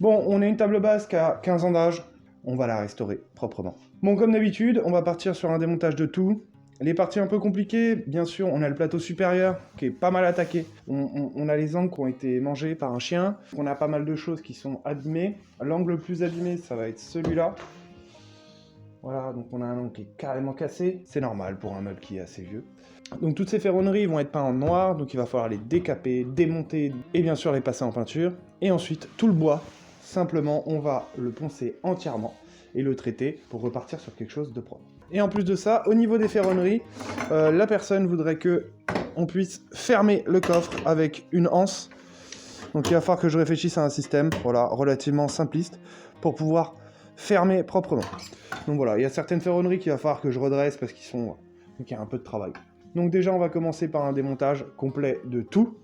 Bon, on a une table basse qui a 15 ans d'âge, on va la restaurer proprement. Bon, comme d'habitude, on va partir sur un démontage de tout. Les parties un peu compliquées, bien sûr, on a le plateau supérieur qui est pas mal attaqué. On a les angles qui ont été mangés par un chien. On a pas mal de choses qui sont abîmées. L'angle le plus abîmé, ça va être celui-là. Voilà, donc on a un angle qui est carrément cassé. C'est normal pour un meuble qui est assez vieux. Donc toutes ces ferronneries vont être peintes en noir, donc il va falloir les décaper, démonter et bien sûr les passer en peinture. Et ensuite, tout le bois, simplement, on va le poncer entièrement et le traiter pour repartir sur quelque chose de propre. Et en plus de ça, au niveau des ferronneries, la personne voudrait que on puisse fermer le coffre avec une anse. Donc il va falloir que je réfléchisse à un système, voilà, relativement simpliste, pour pouvoir fermer proprement. Donc voilà, il y a certaines ferronneries qu'il va falloir que je redresse parce qu'il y a un peu de travail. Donc déjà, on va commencer par un démontage complet de tout.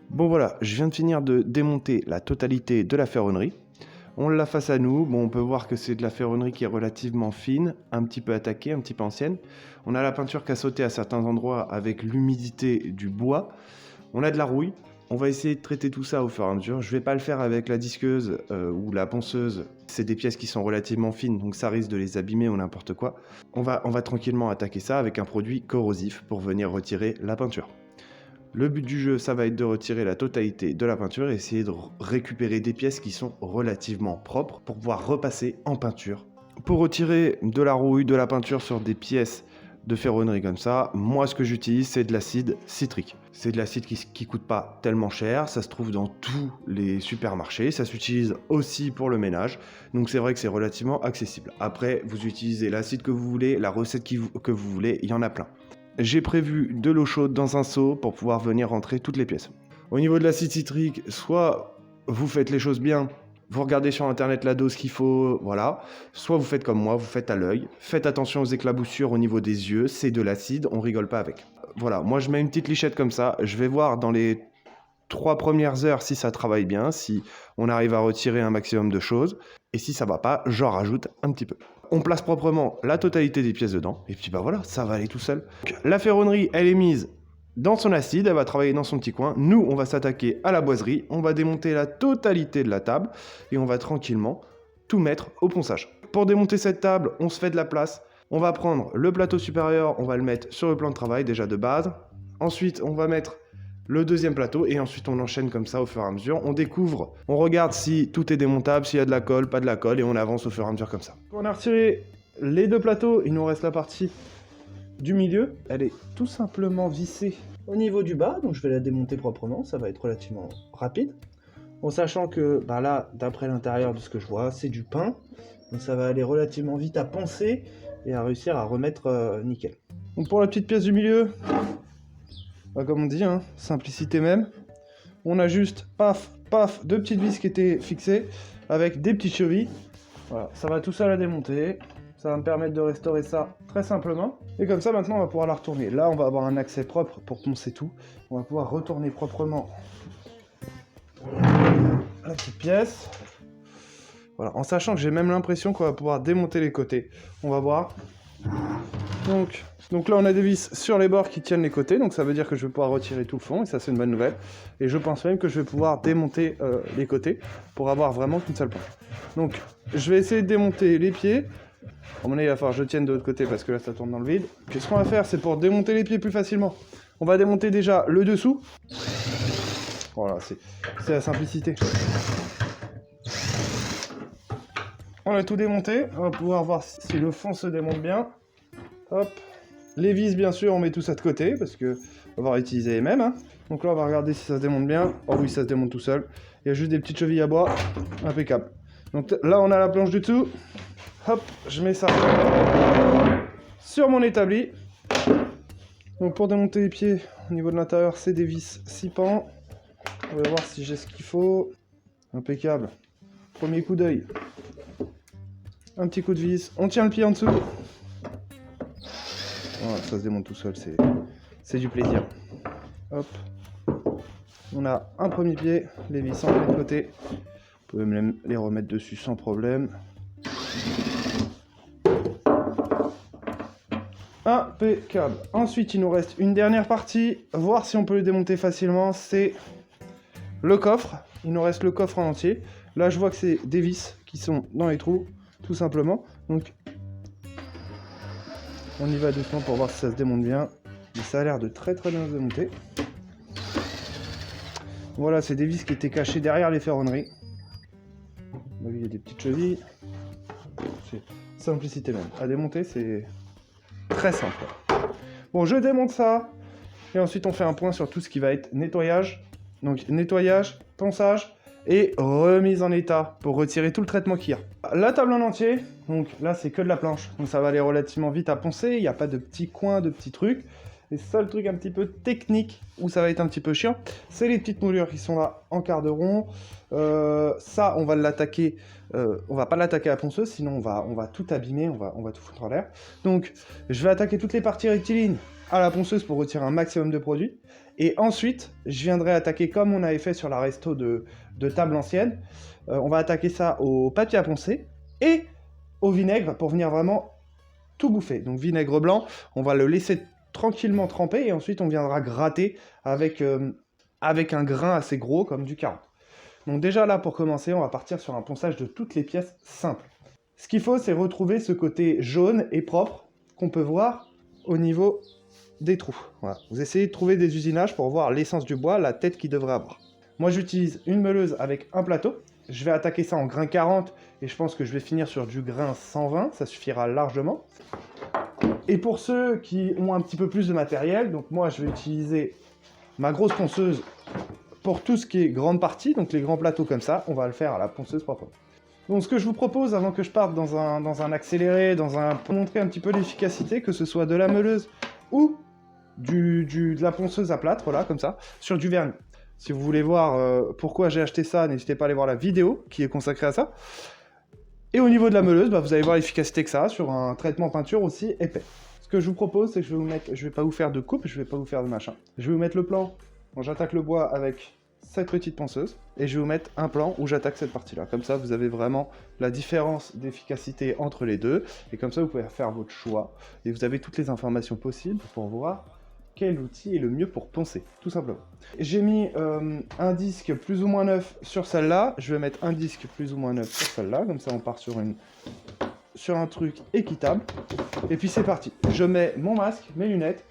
Bon voilà, je viens de finir de démonter la totalité de la ferronnerie. On l'a face à nous, bon, on peut voir que c'est de la ferronnerie qui est relativement fine, un petit peu attaquée, un petit peu ancienne. On a la peinture qui a sauté à certains endroits avec l'humidité du bois. On a de la rouille. On va essayer de traiter tout ça au fur et à mesure. Je ne vais pas le faire avec la disqueuse ou la ponceuse. C'est des pièces qui sont relativement fines, donc ça risque de les abîmer ou n'importe quoi. On va tranquillement attaquer ça avec un produit corrosif pour venir retirer la peinture. Le but du jeu, ça va être de retirer la totalité de la peinture et essayer de récupérer des pièces qui sont relativement propres pour pouvoir repasser en peinture. Pour retirer de la rouille, de la peinture sur des pièces de ferronnerie comme ça, moi ce que j'utilise c'est de l'acide citrique. C'est de l'acide qui coûte pas tellement cher, ça se trouve dans tous les supermarchés, ça s'utilise aussi pour le ménage, donc c'est vrai que c'est relativement accessible. Après, vous utilisez l'acide que vous voulez, la recette que vous voulez, il y en a plein. J'ai prévu de l'eau chaude dans un seau pour pouvoir venir rentrer toutes les pièces. Au niveau de l'acide citrique, soit vous faites les choses bien, vous regardez sur internet la dose qu'il faut, voilà. Soit vous faites comme moi, vous faites à l'œil. Faites attention aux éclaboussures au niveau des yeux, c'est de l'acide, on rigole pas avec. Voilà, moi je mets une petite lichette comme ça, je vais voir dans les 3 premières heures si ça travaille bien, si on arrive à retirer un maximum de choses. Et si ça va pas, j'en rajoute un petit peu. On place proprement la totalité des pièces dedans, et puis bah voilà, ça va aller tout seul. Donc, la ferronnerie, elle est mise dans son acide, elle va travailler dans son petit coin. Nous, on va s'attaquer à la boiserie, on va démonter la totalité de la table, et on va tranquillement tout mettre au ponçage. Pour démonter cette table, on se fait de la place. On va prendre le plateau supérieur, on va le mettre sur le plan de travail, déjà de base. Ensuite, on va mettre le deuxième plateau, et ensuite on enchaîne comme ça au fur et à mesure. On découvre, on regarde si tout est démontable, s'il y a de la colle, pas de la colle, et on avance au fur et à mesure comme ça. On a retiré les deux plateaux, il nous reste la partie du milieu. Elle est tout simplement vissée au niveau du bas, donc je vais la démonter proprement, ça va être relativement rapide. En sachant que bah là, d'après l'intérieur de ce que je vois, c'est du pain, donc ça va aller relativement vite à poncer et à réussir à remettre nickel. Donc pour la petite pièce du milieu, bah comme on dit, hein, simplicité même. On a juste, paf, paf, deux petites vis qui étaient fixées avec des petites chevilles. Voilà, ça va tout seul à démonter. Ça va me permettre de restaurer ça très simplement. Et comme ça, maintenant, on va pouvoir la retourner. Là, on va avoir un accès propre pour poncer tout. On va pouvoir retourner proprement la petite pièce. Voilà, en sachant que j'ai même l'impression qu'on va pouvoir démonter les côtés. On va voir. Donc là, on a des vis sur les bords qui tiennent les côtés, donc ça veut dire que je vais pouvoir retirer tout le fond, et ça, c'est une bonne nouvelle. Et je pense même que je vais pouvoir démonter les côtés pour avoir vraiment qu'une seule planche. Donc, je vais essayer de démonter les pieds. À mon avis, il va falloir que je tienne de l'autre côté parce que là, ça tourne dans le vide. Puis ce qu'on va faire, c'est pour démonter les pieds plus facilement. On va démonter déjà le dessous. Voilà, c'est la simplicité. On a tout démonté. On va pouvoir voir si le fond se démonte bien. Hop. Les vis, bien sûr, on met tout ça de côté parce que on va utiliser les mêmes. Hein. Donc là, on va regarder si ça se démonte bien. Oh oui, ça se démonte tout seul. Il y a juste des petites chevilles à bois. Impeccable. Donc là, on a la planche du dessous. Hop, je mets ça sur mon établi. Donc pour démonter les pieds, au niveau de l'intérieur, c'est des vis 6 pans. On va voir si j'ai ce qu'il faut. Impeccable. Premier coup d'œil. Un petit coup de vis. On tient le pied en dessous. Voilà, ça se démonte tout seul, c'est du plaisir. Hop. On a un premier pied, les vis en de côté. Vous pouvez même les remettre dessus sans problème. Impeccable. Ensuite, il nous reste une dernière partie. Voir si on peut le démonter facilement. C'est le coffre. Il nous reste le coffre en entier. Là, je vois que c'est des vis qui sont dans les trous, tout simplement. Donc, on y va doucement pour voir si ça se démonte bien. Mais ça a l'air de très bien se démonter. Voilà, c'est des vis qui étaient cachées derrière les ferronneries. Il y a des petites chevilles. C'est simplicité même. À démonter, c'est très simple. Bon, je démonte ça. Et ensuite, on fait un point sur tout ce qui va être nettoyage. Donc, nettoyage, ponçage et remise en état pour retirer tout le traitement qu'il y a. La table en entier, donc là, c'est que de la planche. Donc, ça va aller relativement vite à poncer. Il n'y a pas de petits coins, de petits trucs. Les seuls trucs un petit peu techniques où ça va être un petit peu chiant, c'est les petites moulures qui sont là en quart de rond. Ça, on va l'attaquer. On va pas l'attaquer à la ponceuse, sinon on va tout abîmer, on va tout foutre en l'air. Donc, je vais attaquer toutes les parties rectilignes à la ponceuse pour retirer un maximum de produit. Et ensuite, je viendrai attaquer comme on avait fait sur la resto de table ancienne. On va attaquer ça au papier à poncer et au vinaigre pour venir vraiment tout bouffer. Donc, vinaigre blanc, on va le laisser tranquillement tremper et ensuite on viendra gratter avec un grain assez gros comme du 40. Donc déjà là pour commencer on va partir sur un ponçage de toutes les pièces simples. Ce qu'il faut c'est retrouver ce côté jaune et propre qu'on peut voir au niveau des trous. Voilà. Vous essayez de trouver des usinages pour voir l'essence du bois, la tête qu'il devrait avoir. Moi j'utilise une meuleuse avec un plateau. Je vais attaquer ça en grain 40 et je pense que je vais finir sur du grain 120, ça suffira largement. Et pour ceux qui ont un petit peu plus de matériel, donc moi je vais utiliser ma grosse ponceuse pour tout ce qui est grande partie, donc les grands plateaux comme ça, on va le faire à la ponceuse propre. Donc ce que je vous propose avant que je parte dans un accéléré, pour montrer un petit peu l'efficacité, que ce soit de la meuleuse ou de la ponceuse à plâtre, là comme ça, sur du vernis. Si vous voulez voir pourquoi j'ai acheté ça, n'hésitez pas à aller voir la vidéo qui est consacrée à ça. Et au niveau de la meuleuse, vous allez voir l'efficacité que ça a sur un traitement peinture aussi épais. Ce que je vous propose, c'est que je vais pas vous faire de coupe, je vais pas vous faire de machin. Je vais vous mettre le plan où j'attaque le bois avec cette petite ponceuse, et je vais vous mettre un plan où j'attaque cette partie-là. Comme ça, vous avez vraiment la différence d'efficacité entre les deux, et comme ça, vous pouvez faire votre choix, et vous avez toutes les informations possibles pour voir quel outil est le mieux pour poncer, tout simplement. J'ai mis un disque plus ou moins neuf sur celle-là, je vais mettre un disque plus ou moins neuf sur celle-là, comme ça on part sur un truc équitable. Et puis c'est parti, je mets mon masque, mes lunettes,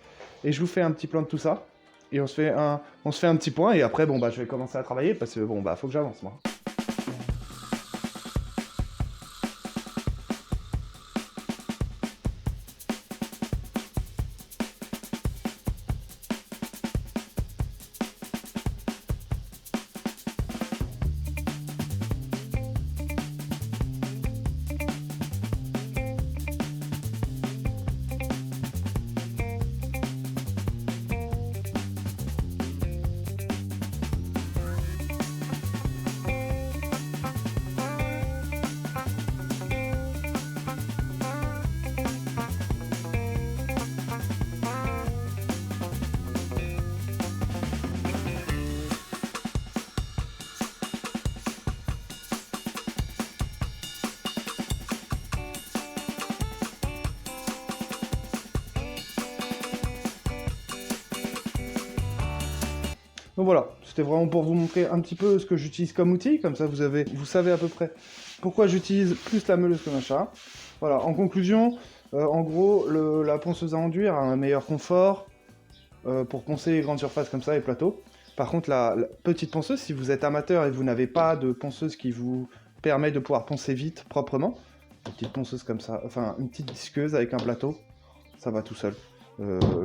et je vous fais un petit plan de tout ça. Et on se fait un petit point, et après bon bah je vais commencer à travailler, parce que bon bah faut que j'avance moi. Donc voilà, c'était vraiment pour vous montrer un petit peu ce que j'utilise comme outil, comme ça vous savez à peu près pourquoi j'utilise plus la meuleuse que machin. Voilà, en conclusion, en gros, la ponceuse à enduire a un meilleur confort pour poncer les grandes surfaces comme ça, les plateaux. Par contre, la petite ponceuse, si vous êtes amateur et vous n'avez pas de ponceuse qui vous permet de pouvoir poncer vite, proprement, une petite ponceuse comme ça, enfin une petite disqueuse avec un plateau, ça va tout seul.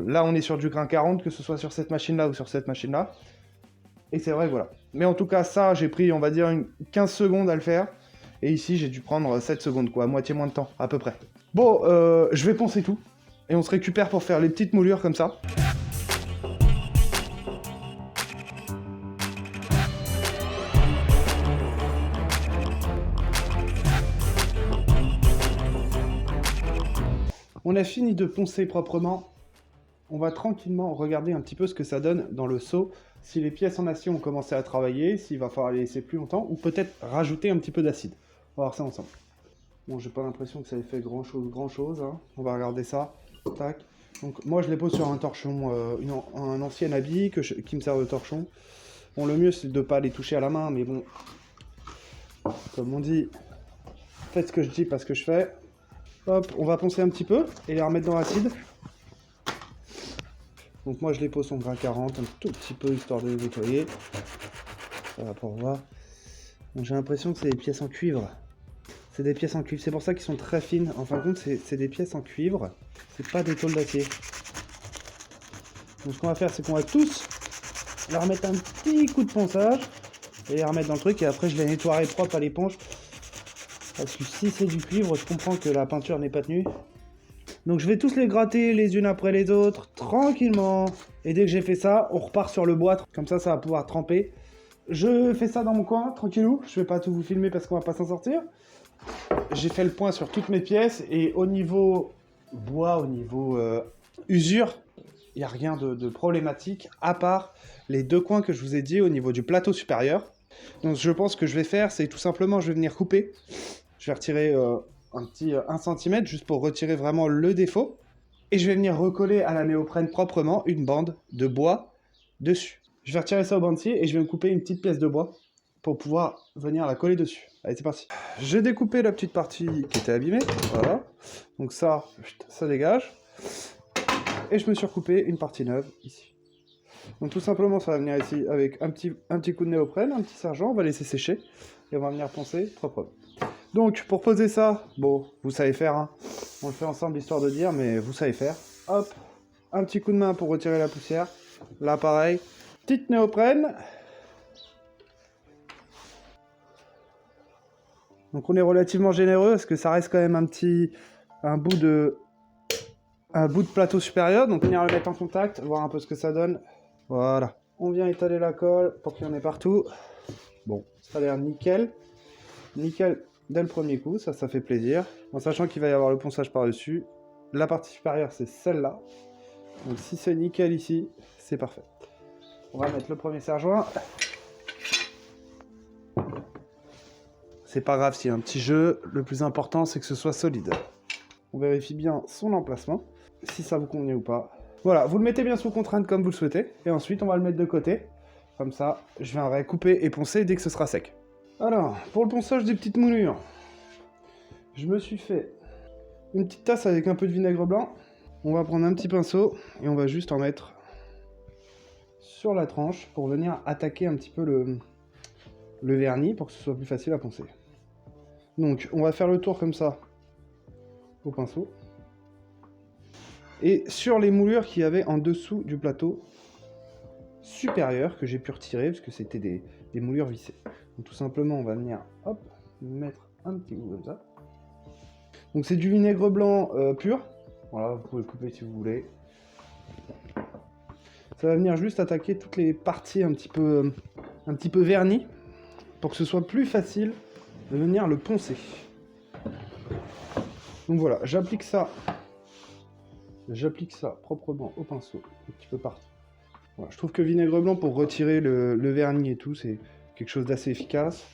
Là, on est sur du grain 40, que ce soit sur cette machine-là ou sur cette machine-là. Et c'est vrai, voilà. Mais en tout cas, ça, j'ai pris, on va dire, 15 secondes à le faire. Et ici, j'ai dû prendre 7 secondes, quoi. Moitié moins de temps, à peu près. Bon, je vais poncer tout. Et on se récupère pour faire les petites moulures comme ça. On a fini de poncer proprement. On va tranquillement regarder un petit peu ce que ça donne dans le seau, si les pièces en acier ont commencé à travailler, s'il va falloir les laisser plus longtemps, ou peut-être rajouter un petit peu d'acide. On va voir ça ensemble. Bon, j'ai pas l'impression que ça ait fait grand chose, hein. On va regarder ça. Tac. Donc moi je les pose sur un torchon, un ancien habit qui me sert de torchon. Bon, le mieux c'est de ne pas les toucher à la main, mais bon, comme on dit, faites ce que je dis, pas ce que je fais. Hop, on va poncer un petit peu et les remettre dans l'acide. Donc moi je les pose sur grain 40, un tout petit peu histoire de les nettoyer. Ça va pour voir. Bon, j'ai l'impression que c'est des pièces en cuivre. C'est des pièces en cuivre, c'est pour ça qu'ils sont très fines. En fin de compte, c'est des pièces en cuivre, c'est pas des tôles d'acier. Donc ce qu'on va faire, c'est qu'on va tous leur remettre un petit coup de ponçage et les remettre dans le truc, et après je les nettoierai propre à l'éponge. Parce que si c'est du cuivre, je comprends que la peinture n'est pas tenue. Donc je vais tous les gratter les unes après les autres, tranquillement. Et dès que j'ai fait ça, on repart sur le bois, comme ça va pouvoir tremper. Je fais ça dans mon coin, tranquillou. Je vais pas tout vous filmer parce qu'on va pas s'en sortir. J'ai fait le point sur toutes mes pièces, et au niveau bois, au niveau usure, il n'y a rien de problématique, à part les deux coins que je vous ai dit au niveau du plateau supérieur. Donc je pense que je vais faire, c'est tout simplement, je vais venir couper. Je vais retirer un petit 1 cm, juste pour retirer vraiment le défaut. Et je vais venir recoller à la néoprène proprement une bande de bois dessus. Je vais retirer ça au bandicier et je vais me couper une petite pièce de bois pour pouvoir venir la coller dessus. Allez, c'est parti. J'ai découpé la petite partie qui était abîmée, voilà. Donc ça dégage. Et je me suis recoupé une partie neuve ici. Donc tout simplement, ça va venir ici avec un petit coup de néoprène, un petit sergent, on va laisser sécher et on va venir poncer propre. Donc pour poser ça, bon, vous savez faire, hein. On le fait ensemble histoire de dire, mais vous savez faire. Hop, un petit coup de main pour retirer la poussière. Là pareil, petite néoprène. Donc on est relativement généreux parce que ça reste quand même un bout de plateau supérieur. Donc venir le mettre en contact, voir un peu ce que ça donne. Voilà. On vient étaler la colle pour qu'il y en ait partout. Bon, ça a l'air nickel. Nickel dès le premier coup, ça fait plaisir. En sachant qu'il va y avoir le ponçage par-dessus. La partie supérieure, c'est celle-là. Donc si c'est nickel ici, c'est parfait. On va mettre le premier serre-joint. C'est pas grave s'il y a un petit jeu, le plus important c'est que ce soit solide. On vérifie bien son emplacement, si ça vous convient ou pas. Voilà, vous le mettez bien sous contrainte comme vous le souhaitez, et ensuite on va le mettre de côté. Comme ça, je viendrai couper et poncer dès que ce sera sec. Alors, pour le ponçage des petites moulures, je me suis fait une petite tasse avec un peu de vinaigre blanc. On va prendre un petit pinceau, et on va juste en mettre sur la tranche pour venir attaquer un petit peu le vernis pour que ce soit plus facile à poncer. Donc on va faire le tour comme ça au pinceau. Et sur les moulures qu'il y avait en dessous du plateau supérieur que j'ai pu retirer parce que c'était des moulures vissées. Donc tout simplement on va venir hop, mettre un petit coup comme ça. Donc c'est du vinaigre blanc pur. Voilà, vous pouvez le couper si vous voulez. Ça va venir juste attaquer toutes les parties un petit peu vernies, pour que ce soit plus facile de venir le poncer. Donc voilà, j'applique ça proprement au pinceau, un petit peu partout. Voilà, je trouve que le vinaigre blanc pour retirer le vernis et tout, c'est quelque chose d'assez efficace.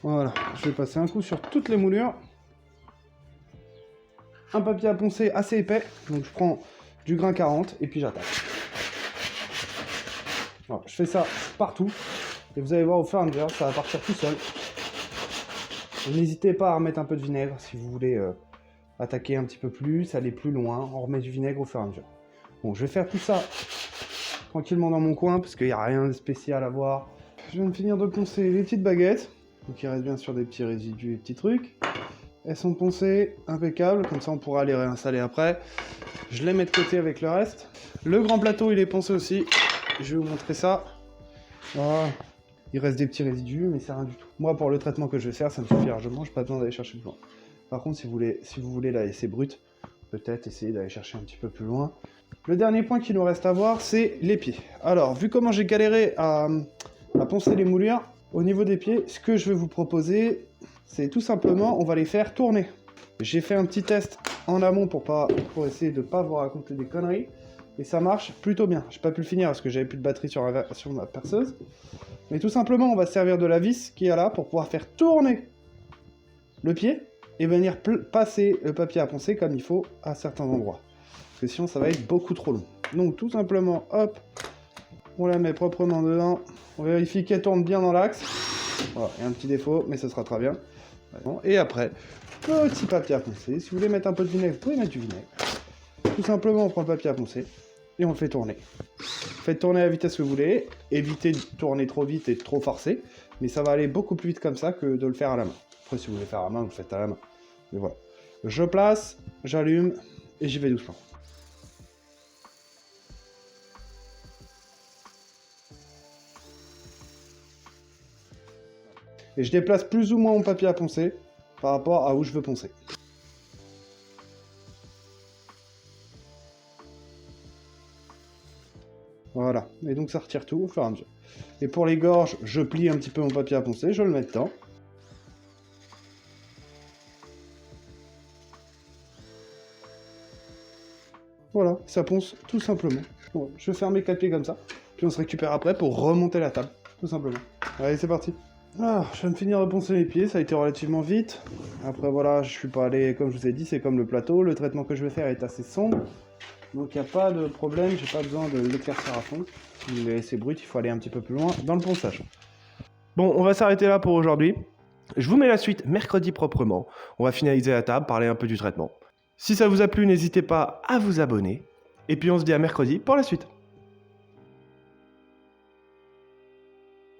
Voilà, je vais passer un coup sur toutes les moulures. Un papier à poncer assez épais, donc je prends du grain 40 et puis j'attaque. Voilà, je fais ça partout. Et vous allez voir au fur et à mesure, ça va partir tout seul. N'hésitez pas à remettre un peu de vinaigre si vous voulez attaquer un petit peu plus, aller plus loin. On remet du vinaigre au fur et à mesure. Bon, je vais faire tout ça tranquillement dans mon coin parce qu'il n'y a rien de spécial à voir. Je viens de finir de poncer les petites baguettes. Donc il reste bien sûr des petits résidus et petits trucs. Elles sont poncées, impeccables, comme ça on pourra les réinstaller après. Je les mets de côté avec le reste. Le grand plateau il est poncé aussi. Je vais vous montrer ça. Voilà. Il reste des petits résidus, mais c'est rien du tout. Moi, pour le traitement que je vais faire, ça me suffit largement. Je n'ai pas besoin d'aller chercher plus loin. Par contre, si vous voulez la laisser brute, peut-être essayer d'aller chercher un petit peu plus loin. Le dernier point qu'il nous reste à voir, c'est les pieds. Alors, vu comment j'ai galéré à poncer les moulures, au niveau des pieds, ce que je vais vous proposer, c'est tout simplement, on va les faire tourner. J'ai fait un petit test en amont pour essayer de pas vous raconter des conneries. Et ça marche plutôt bien. J'ai pas pu le finir parce que j'avais plus de batterie sur ma perceuse. Mais tout simplement, on va se servir de la vis qui est là pour pouvoir faire tourner le pied et venir passer le papier à poncer comme il faut à certains endroits. Parce que sinon, ça va être beaucoup trop long. Donc tout simplement, hop, on la met proprement dedans. On vérifie qu'elle tourne bien dans l'axe. Voilà, il y a un petit défaut, mais ce sera très bien. Et après, petit papier à poncer. Si vous voulez mettre un peu de vinaigre, vous pouvez mettre du vinaigre. Tout simplement, on prend le papier à poncer et on le fait tourner. Faites tourner à la vitesse que vous voulez. Évitez de tourner trop vite et de trop forcer. Mais ça va aller beaucoup plus vite comme ça que de le faire à la main. Après, si vous voulez faire à la main, vous le faites à la main. Mais voilà. Je place, j'allume et j'y vais doucement. Et je déplace plus ou moins mon papier à poncer par rapport à où je veux poncer. Voilà, et donc ça retire tout au fur et à mesure. Et pour les gorges, je plie un petit peu mon papier à poncer, je le mets dedans. Voilà, ça ponce tout simplement. Bon, je vais faire mes 4 pieds comme ça, puis on se récupère après pour remonter la table, tout simplement. Allez, c'est parti. Ah, je viens de finir de poncer les pieds, ça a été relativement vite. Après voilà, je suis pas allé, comme je vous ai dit, c'est comme le plateau, le traitement que je vais faire est assez sombre. Donc il n'y a pas de problème, j'ai pas besoin de l'éclaircir à fond. Mais c'est brut, il faut aller un petit peu plus loin dans le ponçage. Bon, on va s'arrêter là pour aujourd'hui. Je vous mets la suite mercredi proprement. On va finaliser la table, parler un peu du traitement. Si ça vous a plu, n'hésitez pas à vous abonner. Et puis on se dit à mercredi pour la suite.